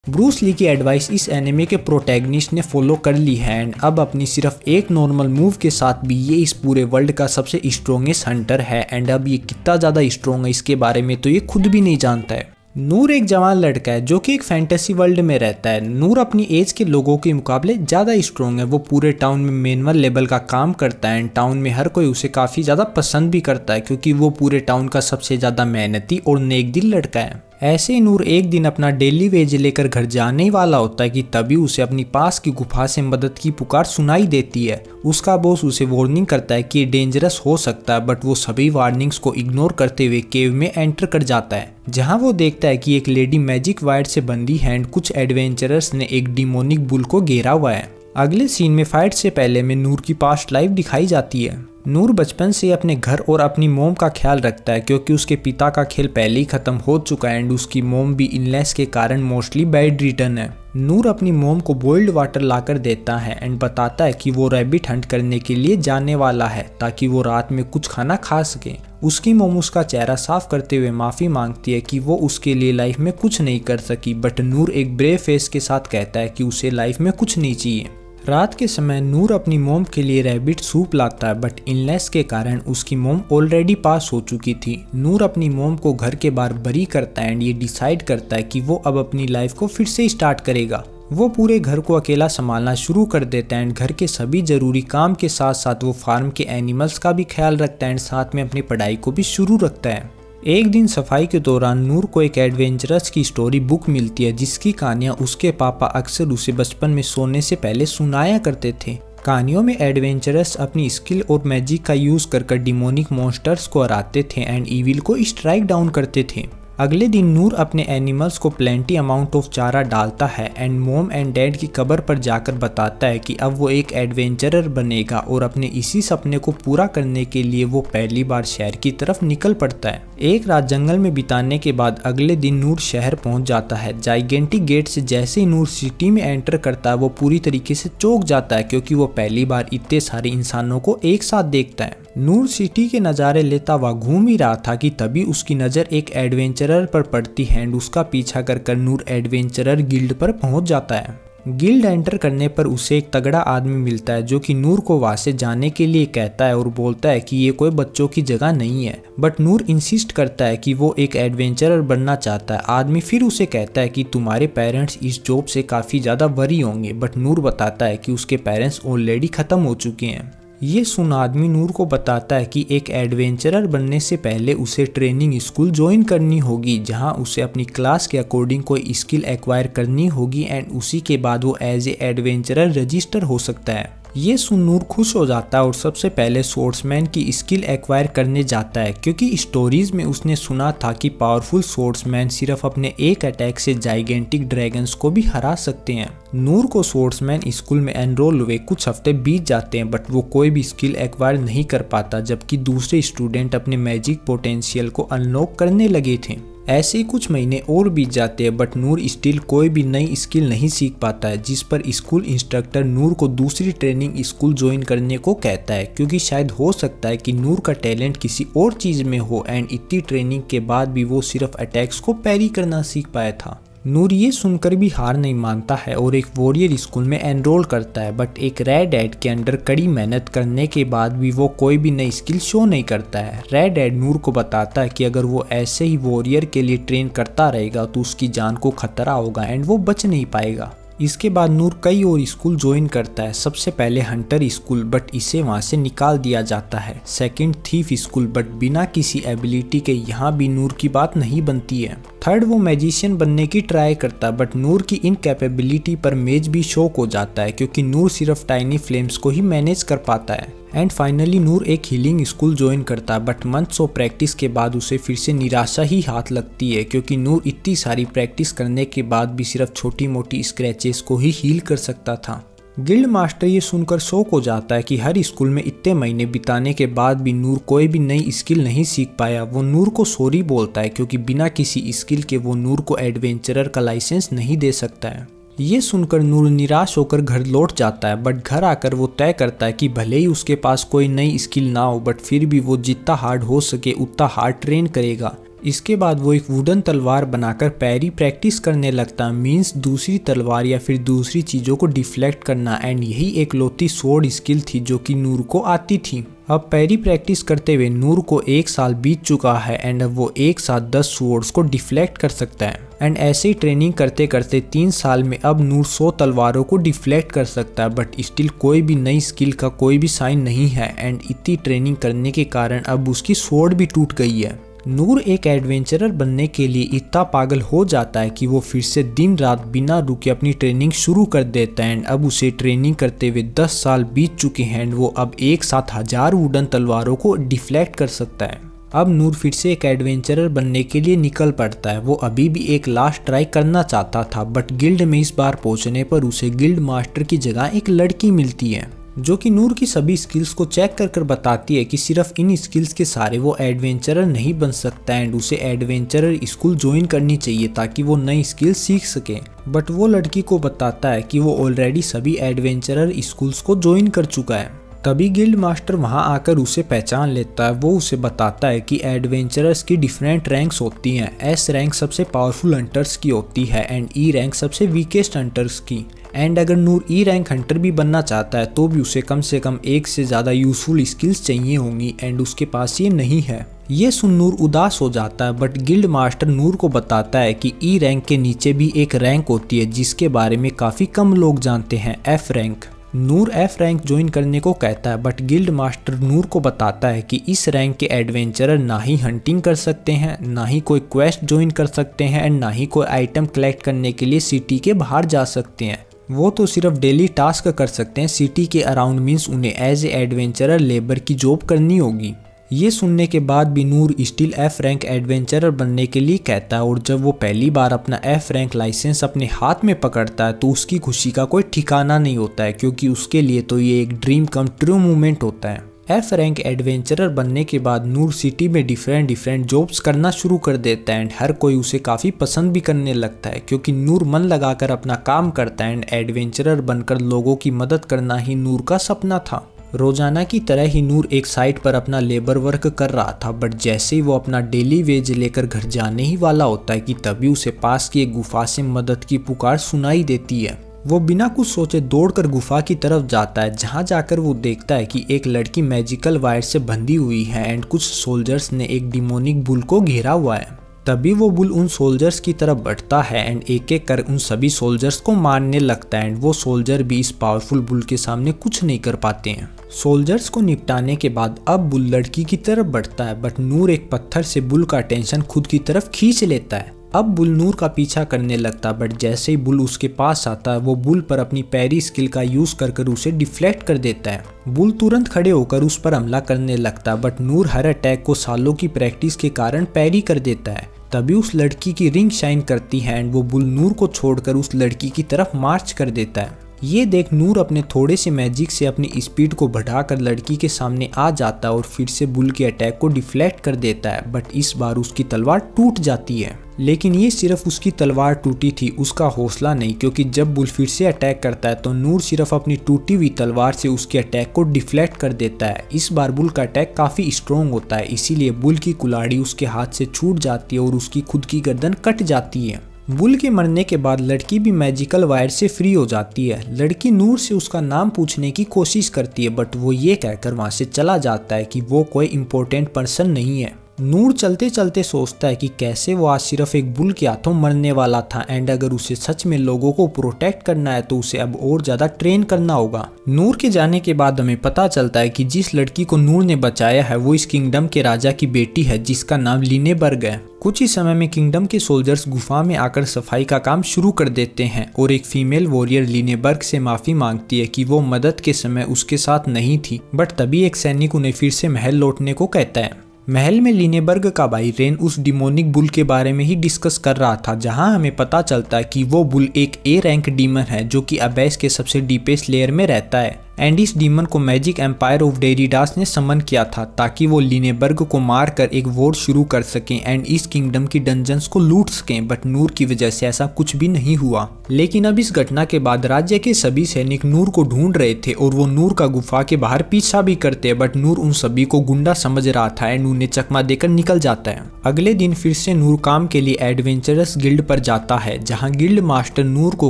Bruce Lee की advice इस anime के प्रोटैगनिस्ट ने फॉलो कर ली है एंड अब अपनी सिर्फ एक नॉर्मल मूव के साथ भी ये इस पूरे वर्ल्ड का सबसे स्ट्रॉन्गेस्ट हंटर है एंड अब ये कितना ज़्यादा स्ट्रॉन्ग है इसके बारे में तो ये खुद भी नहीं जानता है। नूर एक जवान लड़का है जो कि एक फैंटेसी वर्ल्ड में रहता है। नूर अपनी एज के लोगों के मुकाबले ज़्यादा स्ट्रॉन्ग है। वो पूरे टाउन में मैनुअल लेवल का काम करता है एंड टाउन में हर कोई उसे काफ़ी ज़्यादा पसंद भी करता है क्योंकि वो पूरे टाउन का सबसे ज़्यादा मेहनती और नेक दिल लड़का है। ऐसे ही नूर एक दिन अपना डेली वेज लेकर घर जाने ही वाला होता है कि तभी उसे अपनी पास की गुफा से मदद की पुकार सुनाई देती है। उसका बॉस उसे वार्निंग करता है कि ये डेंजरस हो सकता है बट वो सभी वार्निंग्स को इग्नोर करते हुए केव में एंटर कर जाता है जहां वो देखता है कि एक लेडी मैजिक वायर से बंधी है एंड कुछ एडवेंचरर्स ने एक डिमोनिक बुल को घेरा हुआ है। अगले सीन में फाइट से पहले में नूर की पास्ट लाइफ दिखाई जाती है। नूर बचपन से अपने घर और अपनी मोम का ख्याल रखता है क्योंकि उसके पिता का खेल पहले ही खत्म हो चुका है एंड उसकी मोम भी इलनेस के कारण मोस्टली बेड रिटर्न है। नूर अपनी मोम को बॉइल्ड वाटर लाकर देता है एंड बताता है कि वो रैबिट हंट करने के लिए जाने वाला है ताकि वो रात में कुछ खाना खा सके। उसकी मोम उसका चेहरा साफ करते हुए माफ़ी मांगती है कि वो उसके लिए लाइफ में कुछ नहीं कर सकी बट नूर एक ब्रेव फेस के साथ कहता है कि उसे लाइफ में कुछ नहीं चाहिए। रात के समय नूर अपनी मोम के लिए रैबिट सूप लाता है बट इलनेस के कारण उसकी मोम ऑलरेडी पास हो चुकी थी। नूर अपनी मोम को घर के बाहर बरी करता है एंड ये डिसाइड करता है कि वो अब अपनी लाइफ को फिर से स्टार्ट करेगा। वो पूरे घर को अकेला संभालना शुरू कर देता है एंड घर के सभी जरूरी काम के साथ साथ वो फार्म के एनिमल्स का भी ख्याल रखता है एंड साथ में अपनी पढ़ाई को भी शुरू रखता है। एक दिन सफाई के दौरान नूर को एक एडवेंचरस की स्टोरी बुक मिलती है जिसकी कहानियां उसके पापा अक्सर उसे बचपन में सोने से पहले सुनाया करते थे। कहानियों में एडवेंचरस अपनी स्किल और मैजिक का यूज कर डिमोनिक मॉन्स्टर्स को हराते थे एंड इविल को स्ट्राइक डाउन करते थे। अगले दिन नूर अपने एनिमल्स को प्लेंटी अमाउंट ऑफ चारा डालता है एंड मोम एंड डैड की कब्र पर जाकर बताता है कि अब वो एक एडवेंचरर बनेगा और अपने इसी सपने को पूरा करने के लिए वो पहली बार शहर की तरफ निकल पड़ता है। एक रात जंगल में बिताने के बाद अगले दिन नूर शहर पहुंच जाता है। जाइगेंटिक गेट से जैसे ही नूर सिटी में एंटर करता है वो पूरी तरीके से चौंक जाता है क्योंकि वो पहली बार इतने सारे इंसानों को एक साथ देखता है। नूर सिटी के नज़ारे लेता हुआ घूम ही रहा था कि तभी उसकी नज़र एक एडवेंचरर पर पड़ती है एंड उसका पीछा कर नूर एडवेंचरर गिल्ड पर पहुंच जाता है। गिल्ड एंटर करने पर उसे एक तगड़ा आदमी मिलता है जो कि नूर को वहां से जाने के लिए कहता है और बोलता है कि ये कोई बच्चों की जगह नहीं है बट नूर इंसिस्ट करता है कि वो एक एडवेंचरर बनना चाहता है। आदमी फिर उसे कहता है कि तुम्हारे पेरेंट्स इस जॉब से काफ़ी ज़्यादा वरी होंगे बट नूर बताता है कि उसके पेरेंट्स ऑलरेडी ख़त्म हो चुके हैं। ये सुन आदमी नूर को बताता है कि एक एडवेंचरर बनने से पहले उसे ट्रेनिंग स्कूल ज्वाइन करनी होगी जहां उसे अपनी क्लास के अकॉर्डिंग कोई स्किल एक्वायर करनी होगी एंड उसी के बाद वो एज ए एडवेंचरर रजिस्टर हो सकता है। ये सुन नूर खुश हो जाता है और सबसे पहले स्वॉर्ड्समैन की स्किल एक्वायर करने जाता है क्योंकि स्टोरीज में उसने सुना था कि पावरफुल स्वॉर्ड्समैन सिर्फ अपने एक अटैक से जाइगेंटिक ड्रैगन्स को भी हरा सकते हैं। नूर को स्वॉर्ड्समैन स्कूल में एनरोल हुए कुछ हफ्ते बीत जाते हैं बट वो कोई भी स्किल एक्वायर नहीं कर पाता जबकि दूसरे स्टूडेंट अपने मैजिक पोटेंशियल को अनलॉक करने लगे थे। ऐसे ही कुछ महीने और बीत जाते हैं बट नूर स्टिल कोई भी नई स्किल नहीं सीख पाता है जिस पर स्कूल इंस्ट्रक्टर नूर को दूसरी ट्रेनिंग स्कूल ज्वाइन करने को कहता है क्योंकि शायद हो सकता है कि नूर का टैलेंट किसी और चीज़ में हो एंड इतनी ट्रेनिंग के बाद भी वो सिर्फ अटैक्स को पैरी करना सीख पाया था। नूर ये सुनकर भी हार नहीं मानता है और एक वॉरियर स्कूल में एनरोल करता है बट एक रेड एड के अंडर कड़ी मेहनत करने के बाद भी वो कोई भी नई स्किल शो नहीं करता है। रेड एड नूर को बताता है कि अगर वो ऐसे ही वॉरियर के लिए ट्रेन करता रहेगा तो उसकी जान को खतरा होगा एंड वो बच नहीं पाएगा। इसके बाद नूर कई और स्कूल ज्वाइन करता है। सबसे पहले हंटर स्कूल बट इसे वहां से निकाल दिया जाता है। सेकंड थीफ स्कूल बट बिना किसी एबिलिटी के यहाँ भी नूर की बात नहीं बनती है। थर्ड वो मैजिशियन बनने की ट्राई करता बट नूर की इनकैपेबिलिटी पर मेज भी शॉक हो जाता है क्योंकि नूर सिर्फ टाइनी फ्लेम्स को ही मैनेज कर पाता है। एंड फाइनली नूर एक हीलिंग स्कूल ज्वाइन करता है बट मंथ्स ऑफ प्रैक्टिस के बाद उसे फिर से निराशा ही हाथ लगती है क्योंकि नूर इतनी सारी प्रैक्टिस करने के बाद भी सिर्फ छोटी मोटी स्क्रैचेस को ही हील कर सकता था। गिल्ड मास्टर ये सुनकर शॉक हो जाता है कि हर स्कूल में इतने महीने बिताने के बाद भी नूर कोई भी नई स्किल नहीं सीख पाया। वो नूर को सॉरी बोलता है क्योंकि बिना किसी स्किल के वो नूर को एडवेंचरर का लाइसेंस नहीं दे सकता है। ये सुनकर नूर निराश होकर घर लौट जाता है बट घर आकर वो तय करता है कि भले ही उसके पास कोई नई स्किल ना हो बट फिर भी वो जितना हार्ड हो सके उतना हार्ड ट्रेन करेगा। इसके बाद वो एक वुडन तलवार बनाकर पैरी प्रैक्टिस करने लगता, मीन्स दूसरी तलवार या फिर दूसरी चीज़ों को डिफ्लेक्ट करना। एंड यही एक लौती स्वॉर्ड स्किल थी जो कि नूर को आती थी। अब पैरी प्रैक्टिस करते हुए नूर को 1 साल बीत चुका है एंड अब वो एक साथ 10 स्वॉर्ड्स को डिफ्लेक्ट कर सकता है। एंड ऐसे ही ट्रेनिंग करते करते 3 साल में अब नूर 100 तलवारों को डिफ्लेक्ट कर सकता है, बट स्टिल कोई भी नई स्किल का कोई भी साइन नहीं है। एंड इतनी ट्रेनिंग करने के कारण अब उसकी स्वॉर्ड भी टूट गई है। नूर एक एडवेंचरर बनने के लिए इतना पागल हो जाता है कि वो फिर से दिन रात बिना रुके अपनी ट्रेनिंग शुरू कर देता है। एंड अब उसे ट्रेनिंग करते हुए 10 साल बीत चुके हैं एंड वो अब एक साथ 1000 वुडन तलवारों को डिफ्लेक्ट कर सकता है। अब नूर फिर से एक एडवेंचरर बनने के लिए निकल पड़ता है। वो अभी भी एक लास्ट ट्राई करना चाहता था, बट गिल्ड में इस बार पहुंचने पर उसे गिल्ड मास्टर की जगह एक लड़की मिलती है जो कि नूर की सभी स्किल्स को चेक कर बताती है कि सिर्फ इन स्किल्स के सारे वो एडवेंचरर नहीं बन सकता एंड उसे एडवेंचरर स्कूल ज्वाइन करनी चाहिए ताकि वो नई स्किल सीख सके। बट वो लड़की को बताता है कि वो ऑलरेडी सभी एडवेंचरर स्कूल्स को ज्वाइन कर चुका है। तभी गिल्ड मास्टर वहां आकर उसे पहचान लेता है। वो उसे बताता है कि एडवेंचरर्स की डिफरेंट रैंक्स होती हैं। एस रैंक सबसे पावरफुल हंटर्स की होती है एंड ई रैंक सबसे वीकेस्ट हंटर्स की। एंड अगर नूर ई रैंक हंटर भी बनना चाहता है तो भी उसे कम से कम 1 से ज़्यादा यूजफुल स्किल्स चाहिए होंगी एंड उसके पास ये नहीं है। ये सुन नूर उदास हो जाता है, बट गिल्ड मास्टर नूर को बताता है कि ई रैंक के नीचे भी एक रैंक होती है जिसके बारे में काफ़ी कम लोग जानते हैं, एफ रैंक। नूर एफ रैंक ज्वाइन करने को कहता है, बट गिल्ड मास्टर नूर को बताता है कि इस रैंक के एडवेंचरर ना ही हंटिंग कर सकते हैं, ना ही कोई क्वेस्ट ज्वाइन कर सकते हैं एंड ना ही कोई आइटम कलेक्ट करने के लिए सिटी के बाहर जा सकते हैं। वो तो सिर्फ डेली टास्क कर सकते हैं सिटी के अराउंड, मीन्स उन्हें एज ए एडवेंचरर लेबर की जॉब करनी होगी। ये सुनने के बाद भी नूर स्टिल एफ रैंक एडवेंचरर बनने के लिए कहता है और जब वो पहली बार अपना एफ रैंक लाइसेंस अपने हाथ में पकड़ता है तो उसकी खुशी का कोई ठिकाना नहीं होता है, क्योंकि उसके लिए तो ये एक ड्रीम कम ट्रू मोमेंट होता है। एफ रैंक एडवेंचरर बनने के बाद नूर सिटी में डिफरेंट जॉब्स करना शुरू कर देता है एंड हर कोई उसे काफ़ी पसंद भी करने लगता है, क्योंकि नूर मन लगाकर अपना काम करता है एंड एडवेंचरर बनकर लोगों की मदद करना ही नूर का सपना था। रोजाना की तरह ही नूर एक साइट पर अपना लेबर वर्क कर रहा था, बट जैसे ही वो अपना डेली वेज लेकर घर जाने ही वाला होता है कि तभी उसे पास की एक गुफा से मदद की पुकार सुनाई देती है। वो बिना कुछ सोचे दौड़कर गुफा की तरफ जाता है, जहां जाकर वो देखता है कि एक लड़की मैजिकल वायर से बंधी हुई है एंड कुछ सोल्जर्स ने एक डिमोनिक बुल को घेरा हुआ है। तभी वो बुल उन सोल्जर्स की तरफ बढ़ता है एंड एक एक कर उन सभी सोल्जर्स को मारने लगता है एंड वो सोल्जर भी इस पावरफुल बुल के सामने कुछ नहीं कर पाते हैं। सोल्जर्स को निपटाने के बाद अब बुल लड़की की तरफ बढ़ता है, बट नूर एक पत्थर से बुल का अटेंशन खुद की तरफ खींच लेता है। अब बुल नूर का पीछा करने लगता, बट जैसे ही बुल उसके पास आता है वो बुल पर अपनी पैरी स्किल का यूज कर उसे डिफ्लेक्ट कर देता है। बुल तुरंत खड़े होकर उस पर हमला करने लगता, बट नूर हर अटैक को सालों की प्रैक्टिस के कारण पैरी कर देता है। तभी उस लड़की की रिंग शाइन करती है एंड वो बुल नूर को छोड़कर उस लड़की की तरफ मार्च कर देता है। ये देख नूर अपने थोड़े से मैजिक से अपनी स्पीड को बढ़ाकर लड़की के सामने आ जाता है और फिर से बुल के अटैक को डिफ्लेक्ट कर देता है, बट इस बार उसकी तलवार टूट जाती है। लेकिन ये सिर्फ उसकी तलवार टूटी थी, उसका हौसला नहीं, क्योंकि जब बुल फिर से अटैक करता है तो नूर सिर्फ अपनी टूटी हुई तलवार से उसके अटैक को डिफ्लेक्ट कर देता है। इस बार बुल का अटैक काफी स्ट्रॉन्ग होता है, इसीलिए बुल की कुल्हाड़ी उसके हाथ से छूट जाती है और उसकी खुद की गर्दन कट जाती है। बुल के मरने के बाद लड़की भी मैजिकल वायर से फ्री हो जाती है। लड़की नूर से उसका नाम पूछने की कोशिश करती है, बट वो ये कहकर वहां से चला जाता है कि वो कोई इम्पोर्टेंट पर्सन नहीं है। नूर चलते चलते सोचता है कि कैसे वो आज सिर्फ एक बुल के हाथों मरने वाला था एंड अगर उसे सच में लोगों को प्रोटेक्ट करना है तो उसे अब और ज्यादा ट्रेन करना होगा। नूर के जाने के बाद हमें पता चलता है कि जिस लड़की को नूर ने बचाया है वो इस किंगडम के राजा की बेटी है, जिसका नाम लिनेबर्ग है। कुछ ही समय में किंगडम के सोल्जर्स गुफा में आकर सफाई का काम शुरू कर देते हैं और एक फीमेल वॉरियर लिनेबर्ग से माफी मांगती है कि वो मदद के समय उसके साथ नहीं थी, बट तभी एक सैनिक उन्हें फिर से महल लौटने को कहता है। महल में लिनेबर्ग का भाई रेन उस डिमोनिक बुल के बारे में ही डिस्कस कर रहा था, जहां हमें पता चलता है कि वो बुल एक ए रैंक डीमन है जो कि अबैस के सबसे डीपेस्ट लेयर में रहता है एंड इस डीमन को मैजिक एम्पायर ऑफ डेरिडास ने समन किया था ताकि वो लिनेबर्ग को मारकर एक वॉर शुरू कर सकें एंड इस किंगडम की डंजन्स को लूट सकें, बट नूर की वजह से ऐसा कुछ भी नहीं हुआ। लेकिन अब इस घटना के बाद राज्य के सभी सैनिक नूर को ढूंढ रहे थे और वो नूर का गुफा के बाहर पीछा भी करते, बट नूर उन सभी को गुंडा समझ रहा था एंड उन्हें चकमा देकर निकल जाता है। अगले दिन फिर से नूर काम के लिए एडवेंचरस गिल्ड पर जाता है, जहां गिल्ड मास्टर नूर को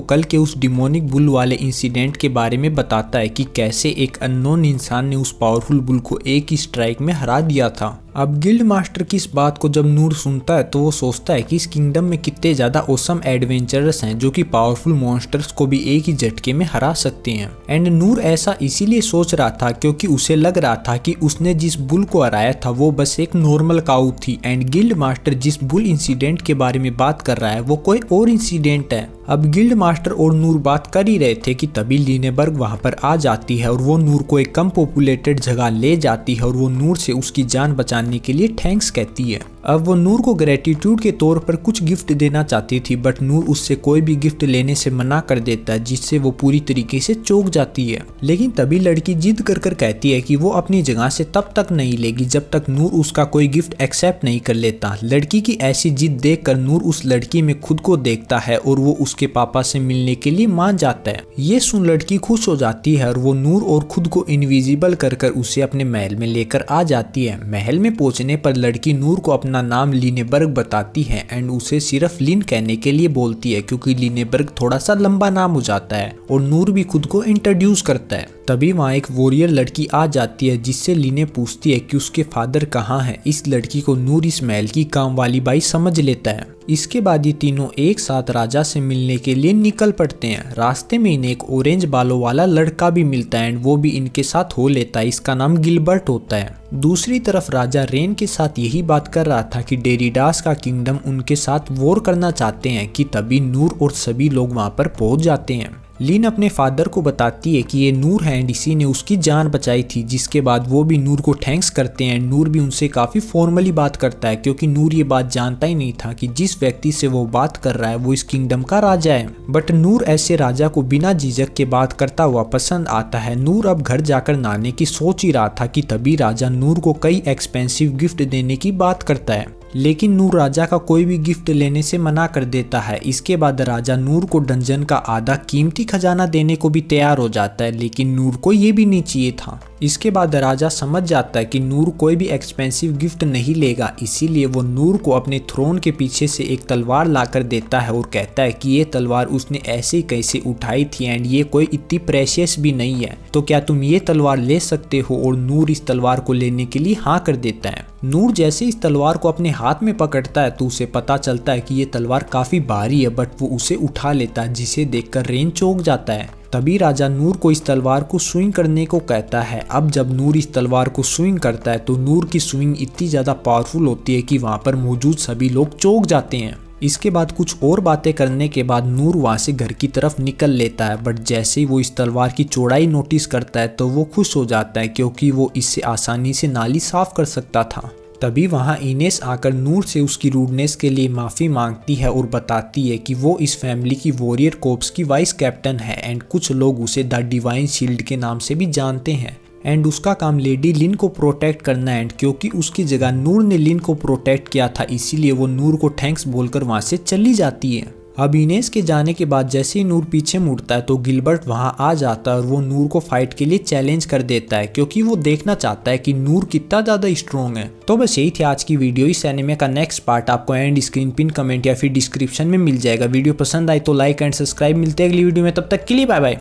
कल के उस डिमोनिक बुल वाले इंसिडेंट के बारे में बताता है कि कैसे एक अननोन इंसान ने उस पावरफुल बुल को एक ही स्ट्राइक में हरा दिया था। अब गिल्ड मास्टर की इस बात को जब नूर सुनता है तो वो सोचता है कि इस किंगडम में कितने ज्यादा ओसम एडवेंचरस हैं जो कि पावरफुल मॉन्स्टर्स को भी एक ही झटके में हरा सकते हैं। एंड नूर ऐसा इसीलिए सोच रहा था क्योंकि उसे लग रहा था कि उसने जिस बुल को हराया था वो बस एक नॉर्मल काऊ थी एंड गिल्ड मास्टर जिस बुल इंसिडेंट के बारे में बात कर रहा है वो कोई और इंसिडेंट है। अब गिल्ड मास्टर और नूर बात कर ही रहे थे कि तभी लिनेबर्ग वहां पर आ जाती है और वो नूर को एक कम पॉपुलेटेड जगह ले जाती है और वो नूर से उसकी जान बचाने के लिए थैंक्स कहती है। अब वो नूर को ग्रेटिट्यूड के तौर पर कुछ गिफ्ट देना चाहती थी, बट नूर उससे कोई भी गिफ्ट लेने से मना कर देता है, जिससे वो पूरी तरीके से चौंक जाती है। लेकिन तभी लड़की जिद कर कहती है कि वो अपनी जगह से तब तक नहीं लेगी जब तक नूर उसका कोई गिफ्ट एक्सेप्ट नहीं कर लेता। लड़की की ऐसी जिद देखकर नूर उस लड़की में खुद को देखता है और वो उसके पापा से मिलने के लिए मान जाता है। ये सुन लड़की खुश हो जाती है और वो नूर और खुद को इनविजिबल कर उसे अपने महल में लेकर आ जाती है। महल में पहुंचने पर लड़की नूर को अपना नाम लिनेबर्ग बताती है एंड उसे सिर्फ लिन कहने के लिए बोलती है क्योंकि लिनेबर्ग थोड़ा सा लंबा नाम हो जाता है और नूर भी खुद को इंट्रोड्यूस करता है। तभी वहाँ एक वॉरियर लड़की आ जाती है जिससे लिने पूछती है कि उसके फादर कहाँ हैं। इस लड़की को नूर इस महल की काम वाली बाई समझ लेता है। इसके बाद ये तीनों एक साथ राजा से मिलने के लिए निकल पड़ते हैं। रास्ते में इन्हें एक ऑरेंज बालों वाला लड़का भी मिलता है एंड वो भी इनके साथ हो लेता है। इसका नाम गिलबर्ट होता है। दूसरी तरफ राजा रेन के साथ यही बात कर रहा था कि डेरिडास का किंगडम उनके साथ वॉर करना चाहते हैं कि तभी नूर और सभी लोग वहां पर पहुंच जाते हैं। लिन अपने फादर को बताती है कि ये नूर है एंड इसी ने उसकी जान बचाई थी, जिसके बाद वो भी नूर को थैंक्स करते हैं। नूर भी उनसे काफ़ी फॉर्मली बात करता है क्योंकि नूर ये बात जानता ही नहीं था कि जिस व्यक्ति से वो बात कर रहा है वो इस किंगडम का राजा है। बट नूर ऐसे राजा को बिना झिझक के बात करता हुआ पसंद आता है। नूर अब घर जाकर नहाने की सोच ही रहा था कि तभी राजा नूर को कई एक्सपेंसिव गिफ्ट देने की बात करता है, लेकिन नूर राजा का कोई भी गिफ्ट लेने से मना कर देता है। इसके बाद राजा नूर को डंजन का आधा कीमती खजाना देने को भी तैयार हो जाता है, लेकिन नूर को ये भी नहीं चाहिए था। इसके बाद राजा समझ जाता है कि नूर कोई भी एक्सपेंसिव गिफ्ट नहीं लेगा, इसीलिए वो नूर को अपने थ्रोन के पीछे से एक तलवार लाकर देता है और कहता है कि ये तलवार उसने ऐसे ही कैसे उठाई थी एंड ये कोई इतनी प्रेशियस भी नहीं है, तो क्या तुम ये तलवार ले सकते हो। और नूर इस तलवार को लेने के लिए हाँ कर देता है। नूर जैसे इस तलवार को अपने हाथ में पकड़ता है तो उसे पता चलता है कि ये तलवार काफी भारी है, बट वो उसे उठा लेता है, जिसे देखकर रेन चौंक जाता है। तभी राजा नूर को इस तलवार को स्विंग करने को कहता है। अब जब नूर इस तलवार को स्विंग करता है तो नूर की स्विंग इतनी ज्यादा पावरफुल होती है कि वहां पर मौजूद सभी लोग चौंक जाते हैं। इसके बाद कुछ और बातें करने के बाद नूर वहां से घर की तरफ निकल लेता है, बट जैसे ही वो इस तलवार की चौड़ाई नोटिस करता है तो वो खुश हो जाता है क्योंकि वो इससे आसानी से नाली साफ कर सकता था। तभी वहां इनेस आकर नूर से उसकी रूडनेस के लिए माफ़ी मांगती है और बताती है कि वो इस फैमिली की वॉरियर कोर्प्स की वाइस कैप्टन है एंड कुछ लोग उसे द डिवाइन शील्ड के नाम से भी जानते हैं एंड उसका काम लेडी लिन को प्रोटेक्ट करना है। एंड क्योंकि उसकी जगह नूर ने लिन को प्रोटेक्ट किया था, इसीलिए वो नूर को थैंक्स बोलकर वहां से चली जाती है। अब इनेस के जाने के बाद जैसे ही नूर पीछे मुड़ता है तो गिलबर्ट वहां आ जाता है और वो नूर को फाइट के लिए चैलेंज कर देता है क्योंकि वो देखना चाहता है कि नूर कितना ज्यादा स्ट्रॉन्ग है। तो बस यही थी आज की वीडियो। इस एनिमे का नेक्स्ट पार्ट आपको एंड स्क्रीन पिन कमेंट या फिर डिस्क्रिप्शन में मिल जाएगा। वीडियो पसंद आई तो लाइक एंड सब्सक्राइब। मिलते हैं अगली वीडियो में, तब तक के लिए बाय बाय।